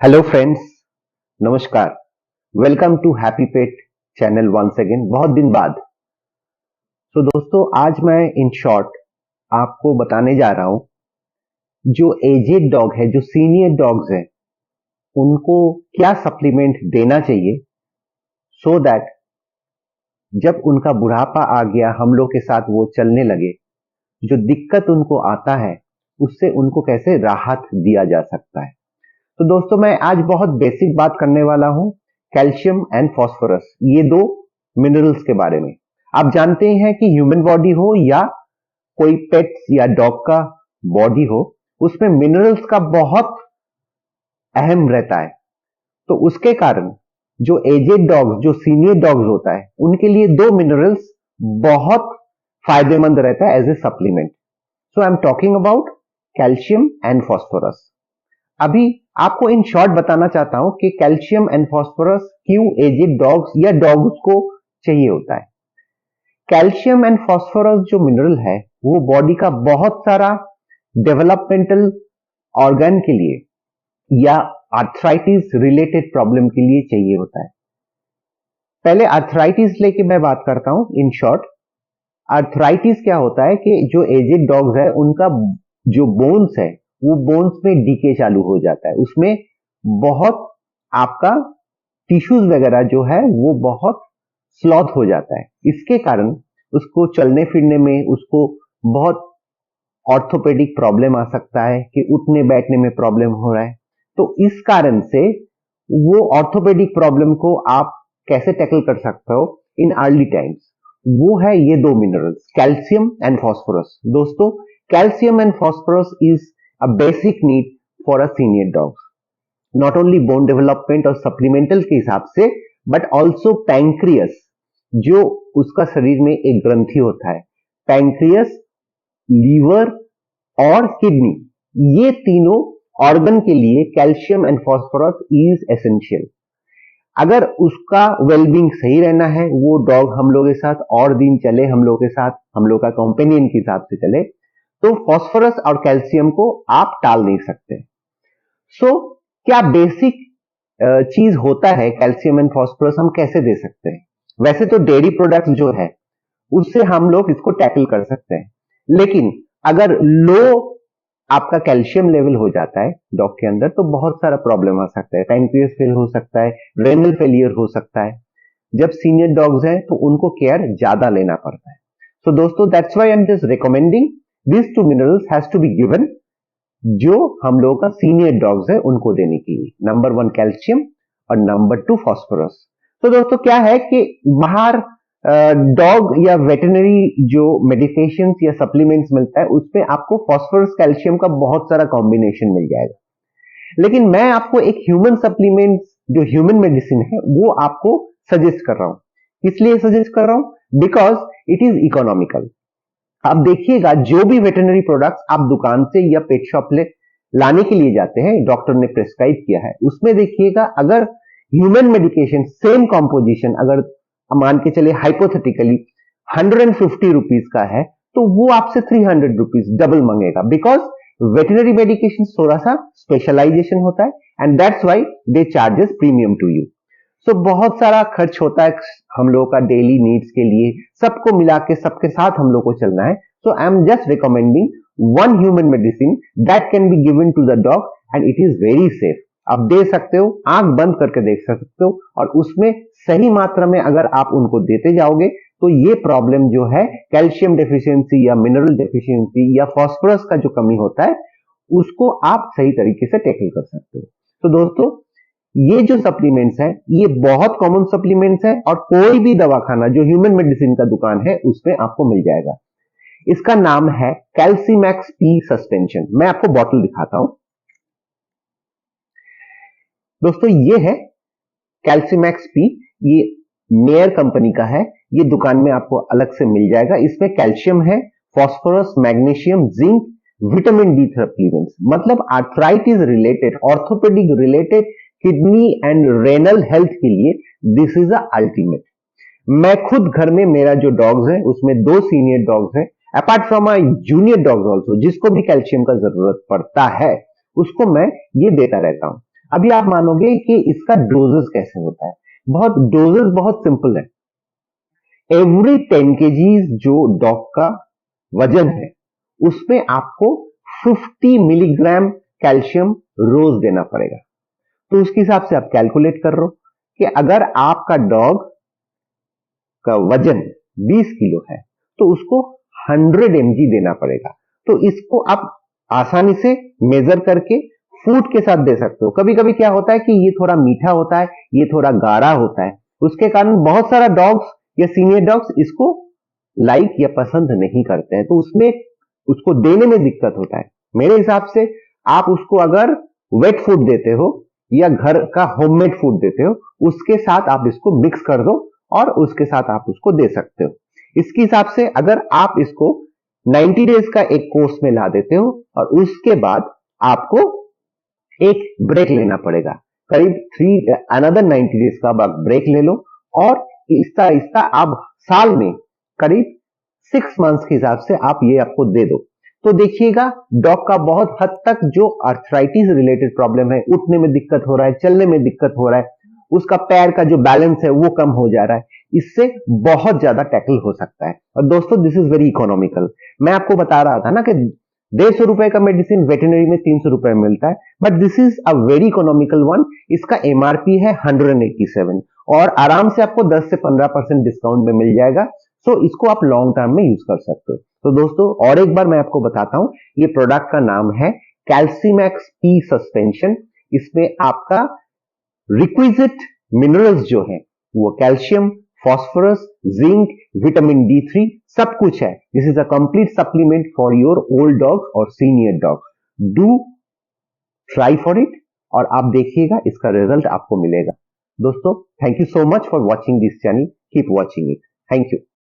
Hello friends, नमस्कार। Welcome to happy pet channel once again, बहुत दिन बाद। तो दोस्तों, आज मैं इन शॉर्ट आपको बताने जा रहा हूं जो एजेड डॉग है, जो सीनियर डॉग्स है, उनको क्या सप्लीमेंट देना चाहिए सो दैट जब उनका बुढ़ापा आ गया, हम लोग के साथ वो चलने लगे, जो दिक्कत उनको आता है उससे उनको कैसे राहत दिया जा सकता है। तो दोस्तों, मैं आज बहुत बेसिक बात करने वाला हूं, कैल्शियम एंड फास्फोरस, ये दो मिनरल्स के बारे में। आप जानते हैं कि ह्यूमन बॉडी हो या कोई पेट्स या डॉग का बॉडी हो, उसमें मिनरल्स का बहुत अहम रहता है। तो उसके कारण जो एजेड डॉग्स, जो सीनियर डॉग्स होता है, उनके लिए दो मिनरल्स बहुत फायदेमंद रहता है as a supplement. So I am talking about calcium and phosphorus. अभी आपको इन शॉर्ट बताना चाहता हूं कि कैल्शियम एंड फास्फोरस क्यों एजेड डॉग्स या डॉग्स को चाहिए होता है। कैल्शियम एंड फास्फोरस जो मिनरल है, वो बॉडी का बहुत सारा डेवलपमेंटल ऑर्गन के लिए या आर्थराइटिस रिलेटेड प्रॉब्लम के लिए चाहिए होता है। पहले आर्थराइटिस लेके मैं बात करता हूं इन शॉर्ट। आर्थराइटिस क्या होता है कि जो एजेड डॉग्स है, उनका जो बोन्स है, वो बोन्स में डीके चालू हो जाता है, उसमें बहुत आपका टिश्यूज वगैरह जो है वो बहुत स्लॉथ हो जाता है। इसके कारण उसको चलने फिरने में उसको बहुत ऑर्थोपेडिक प्रॉब्लम आ सकता है कि उठने बैठने में प्रॉब्लम हो रहा है। तो इस कारण से वो ऑर्थोपेडिक प्रॉब्लम को आप कैसे टैकल कर सकते हो इन अर्ली टाइम्स, वो है ये दो मिनरल्स, कैल्शियम एंड फास्फोरस। दोस्तों, calcium and phosphorus is a basic need for a senior dog, not only bone development और सप्लीमेंटल के हिसाब से, बट ऑल्सो पैंक्रियस, जो उसका शरीर में एक ग्रंथि होता है, पैंक्रियस, लीवर और किडनी, ये तीनों ऑर्गन के लिए calcium and phosphorus is essential. अगर उसका वेलबींग सही रहना है, वो डॉग हम लोग के साथ और दिन चले, हम लोग के साथ, हम लोग का कंपेनियन के हिसाब से चले, तो फास्फोरस और कैल्शियम को आप टाल नहीं सकते। सो क्या बेसिक चीज होता है कैल्शियम एंड फास्फोरस, हम कैसे दे सकते हैं? वैसे तो डेयरी प्रोडक्ट्स जो है उससे हम लोग इसको टैकल कर सकते हैं, लेकिन अगर लो आपका कैल्शियम लेवल हो जाता है डॉग के अंदर, तो बहुत सारा प्रॉब्लम आ सकता है। पैंक्रियास फेल हो सकता है, रेनल फेलियर हो सकता है। जब सीनियर डॉग्स हैं तो उनको केयर ज्यादा लेना पड़ता है। सो दोस्तों, that's why I am just recommending this two minerals has to be given, जो हम लोगों का सीनियर डॉग्स है उनको देने के लिए। नंबर 1 कैल्शियम और नंबर 2 फास्फोरस। तो दोस्तों, क्या है कि बाहर डॉग या वेटरनरी जो मेडिकेशन या सप्लीमेंट्स मिलता है, उसमें आपको फास्फोरस कैल्शियम का बहुत सारा कॉम्बिनेशन मिल जाएगा। लेकिन मैं आपको एक ह्यूमन सप्लीमेंट, जो ह्यूमन मेडिसिन है, वो आपको सजेस्ट कर रहा हूं। इसलिए सजेस्ट कर रहा हूं बिकॉज इट इज इकोनॉमिकल। आप देखिएगा, जो भी वेटरनरी प्रोडक्ट्स आप दुकान से या पेट शॉप ले लाने के लिए जाते हैं, डॉक्टर ने प्रेस्क्राइब किया है, उसमें देखिएगा अगर ह्यूमन मेडिकेशन सेम कॉम्पोजिशन, अगर मान के चले हाइपोथेटिकली 150 रुपीज का है, तो वो आपसे 300 रुपीज डबल मांगेगा, बिकॉज वेटरनरी मेडिकेशन थोड़ा सा स्पेशलाइजेशन होता है, and that's why they charges premium to you. So बहुत सारा खर्च होता है हम लोगों का डेली नीड्स के लिए, सबको मिला के सबके साथ हम लोग को चलना है। So I am just recommending one human medicine that can be given to the dog and it is very safe. आप दे सकते हो, आंख बंद करके देख सकते हो, और उसमें सही मात्रा में अगर आप उनको देते जाओगे, तो ये प्रॉब्लम जो है कैल्शियम डेफिशिएंसी या मिनरल डेफिशिएंसी या फास्फोरस का जो कमी होता है, उसको आप सही तरीके से टैकल कर सकते हो। तो दोस्तों, ये जो सप्लीमेंट्स हैं, ये बहुत कॉमन सप्लीमेंट्स हैं, और कोई भी दवाखाना जो ह्यूमन मेडिसिन का दुकान है उसमें आपको मिल जाएगा। इसका नाम है कैल्सीमैक्स पी सस्पेंशन। मैं आपको बॉटल दिखाता हूं। दोस्तों, ये है कैल्सीमैक्स पी, ये मेयर कंपनी का है। ये दुकान में आपको अलग से मिल जाएगा। इसमें कैल्शियम है, phosphorus, magnesium, zinc, vitamin D supplements, मतलब arthritis related, orthopaedic related, kidney and renal health के लिए दिस इज अ अल्टीमेट। मैं खुद घर में, मेरा जो डॉग्स है उसमें 2 सीनियर डॉग्स हैं, apart from my junior dogs also, जिसको भी कैल्शियम का जरूरत पड़ता है उसको मैं ये देता रहता हूं। अभी आप मानोगे कि इसका डोजेस कैसे होता है। डोजेस बहुत सिंपल है। एवरी 10 केजीज जो डॉग का वजन है उसमें आपको 50 मिलीग्राम कैल्शियम रोज देना पड़ेगा। तो उसके हिसाब से आप कैलकुलेट कर रहे हो कि अगर आपका डॉग का वजन 20 किलो है तो उसको 100 mg देना पड़ेगा। तो इसको आप आसानी से मेजर करके फूड के साथ दे सकते हो। कभी कभी क्या होता है कि ये थोड़ा मीठा होता है, ये थोड़ा गाढ़ा होता है, उसके कारण बहुत सारा डॉग्स या सीनियर डॉग्स इसको लाइक या पसंद नहीं करते हैं, तो उसमें उसको देने में दिक्कत होता है। मेरे हिसाब से आप उसको अगर वेट फूड देते हो या घर का होममेड फूड देते हो, उसके साथ आप इसको मिक्स कर दो और उसके साथ आप उसको दे सकते हो। इसके हिसाब से अगर आप इसको 90 डेज का एक कोर्स में ला देते हो और उसके बाद आपको एक ब्रेक लेना पड़ेगा, करीब अनदर 90 डेज का आप ब्रेक ले लो और इसका आप साल में करीब 6 मंथ्स के हिसाब से आप ये आपको दे दो। तो देखिएगा डॉग का बहुत हद तक जो आर्थराइटिस रिलेटेड प्रॉब्लम है, उठने में दिक्कत हो रहा है, चलने में दिक्कत हो रहा है, उसका पैर का जो बैलेंस है वो कम हो जा रहा है, इससे बहुत ज्यादा टैकल हो सकता है। और दोस्तों दिस इज वेरी इकोनॉमिकल। मैं आपको बता रहा था ना कि 150 रुपए का मेडिसिन वेटरनरी में 300 रुपए में मिलता है, but this is a very economical one. इसका एमआरपी है 187 और आराम से आपको 10 से 15% डिस्काउंट में मिल जाएगा। सो इसको आप लॉन्ग टर्म में यूज कर सकते हो। तो दोस्तों और एक बार मैं आपको बताता हूं, ये प्रोडक्ट का नाम है कैल्सीमैक्स पी सस्पेंशन। इसमें आपका रिक्विजिट मिनरल्स जो है वो calcium, phosphorus, zinc, vitamin D3 सब कुछ है। This is a complete supplement for your old dogs और senior dogs. Do try for it और आप देखिएगा इसका रिजल्ट आपको मिलेगा। दोस्तों thank you so much for watching this channel, keep watching it, thank you.